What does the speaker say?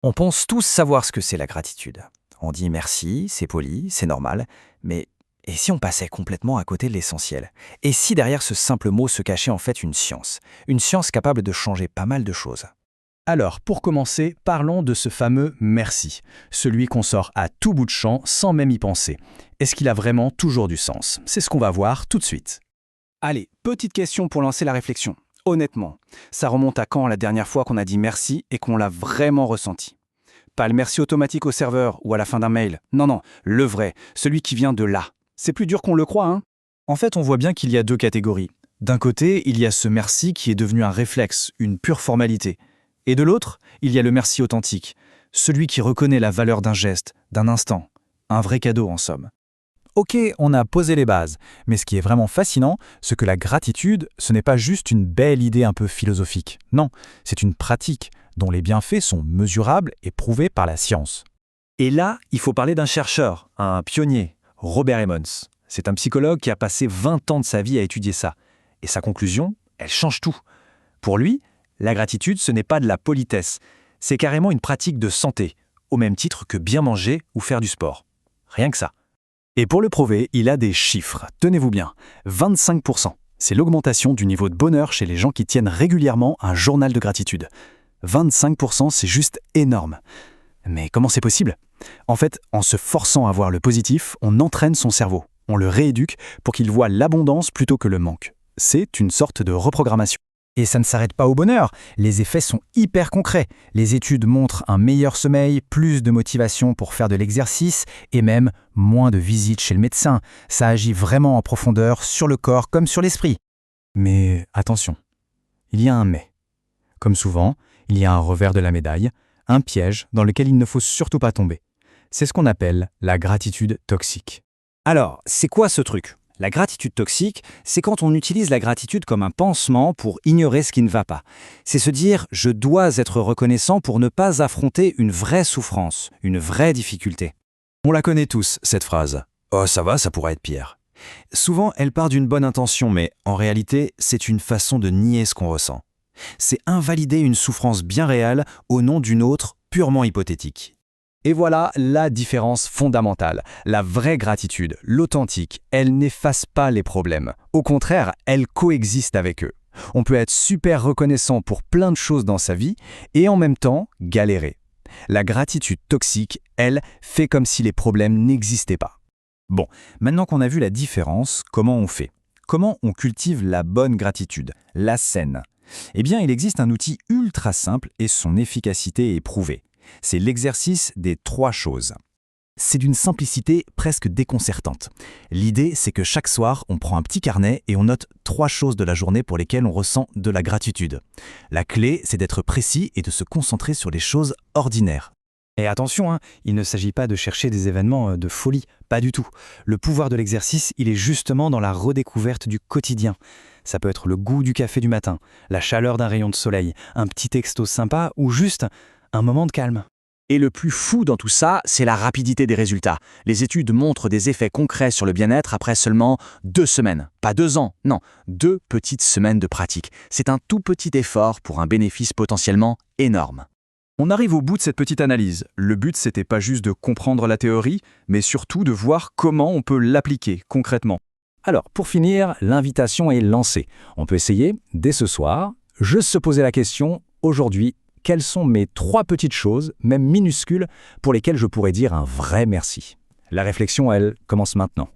On pense tous savoir ce que c'est la gratitude. On dit merci, c'est poli, c'est normal, mais et si on passait complètement à côté de l'essentiel? Et si derrière ce simple mot se cachait en fait une science capable de changer pas mal de choses? Alors, pour commencer, parlons de ce fameux merci, celui qu'on sort à tout bout de champ sans même y penser. Est-ce qu'il a vraiment toujours du sens? C'est ce qu'on va voir tout de suite. Allez, petite question pour lancer la réflexion. Honnêtement, ça remonte à quand la dernière fois qu'on a dit merci et qu'on l'a vraiment ressenti? Pas le merci automatique au serveur ou à la fin d'un mail. Non, non, le vrai, celui qui vient de là. C'est plus dur qu'on le croit, hein? En fait, on voit bien qu'il y a deux catégories. D'un côté, il y a ce merci qui est devenu un réflexe, une pure formalité. Et de l'autre, il y a le merci authentique, celui qui reconnaît la valeur d'un geste, d'un instant. Un vrai cadeau en somme. Ok, on a posé les bases, mais ce qui est vraiment fascinant, c'est que la gratitude, ce n'est pas juste une belle idée un peu philosophique. Non, c'est une pratique dont les bienfaits sont mesurables et prouvés par la science. Et là, il faut parler d'un chercheur, un pionnier, Robert Emmons. C'est un psychologue qui a passé 20 ans de sa vie à étudier ça. Et sa conclusion, elle change tout. Pour lui, la gratitude, ce n'est pas de la politesse, c'est carrément une pratique de santé, au même titre que bien manger ou faire du sport. Rien que ça. Et pour le prouver, il a des chiffres. Tenez-vous bien, 25%. C'est l'augmentation du niveau de bonheur chez les gens qui tiennent régulièrement un journal de gratitude. 25%, c'est juste énorme. Mais comment c'est possible? En fait, en se forçant à voir le positif, on entraîne son cerveau. On le rééduque pour qu'il voit l'abondance plutôt que le manque. C'est une sorte de reprogrammation. Et ça ne s'arrête pas au bonheur, les effets sont hyper concrets. Les études montrent un meilleur sommeil, plus de motivation pour faire de l'exercice et même moins de visites chez le médecin. Ça agit vraiment en profondeur sur le corps comme sur l'esprit. Mais attention, il y a un mais. Comme souvent, il y a un revers de la médaille, un piège dans lequel il ne faut surtout pas tomber. C'est ce qu'on appelle la gratitude toxique. Alors, c'est quoi ce truc? La gratitude toxique, c'est quand on utilise la gratitude comme un pansement pour ignorer ce qui ne va pas. C'est se dire « je dois être reconnaissant pour ne pas affronter une vraie souffrance, une vraie difficulté ». On la connaît tous, cette phrase. « Oh, ça va, ça pourrait être pire ». Souvent, elle part d'une bonne intention, mais en réalité, c'est une façon de nier ce qu'on ressent. C'est invalider une souffrance bien réelle au nom d'une autre purement hypothétique. Et voilà la différence fondamentale. La vraie gratitude, l'authentique, elle n'efface pas les problèmes. Au contraire, elle coexiste avec eux. On peut être super reconnaissant pour plein de choses dans sa vie et en même temps galérer. La gratitude toxique, elle, fait comme si les problèmes n'existaient pas. Bon, maintenant qu'on a vu la différence, comment on fait? Comment on cultive la bonne gratitude, la saine? Eh bien, il existe un outil ultra simple et son efficacité est prouvée. C'est l'exercice des 3 choses. C'est d'une simplicité presque déconcertante. L'idée, c'est que chaque soir, on prend un petit carnet et on note 3 choses de la journée pour lesquelles on ressent de la gratitude. La clé, c'est d'être précis et de se concentrer sur les choses ordinaires. Et attention, il ne s'agit pas de chercher des événements de folie, pas du tout. Le pouvoir de l'exercice, il est justement dans la redécouverte du quotidien. Ça peut être le goût du café du matin, la chaleur d'un rayon de soleil, un petit texto sympa ou juste un moment de calme. Et le plus fou dans tout ça, c'est la rapidité des résultats. Les études montrent des effets concrets sur le bien-être après seulement 2 semaines. Pas 2 ans, non, 2 petites semaines de pratique. C'est un tout petit effort pour un bénéfice potentiellement énorme. On arrive au bout de cette petite analyse. Le but, c'était pas juste de comprendre la théorie, mais surtout de voir comment on peut l'appliquer concrètement. Alors, pour finir, l'invitation est lancée. On peut essayer, dès ce soir, juste se poser la question, aujourd'hui, quelles sont mes 3 petites choses, même minuscules, pour lesquelles je pourrais dire un vrai merci? La réflexion, elle, commence maintenant.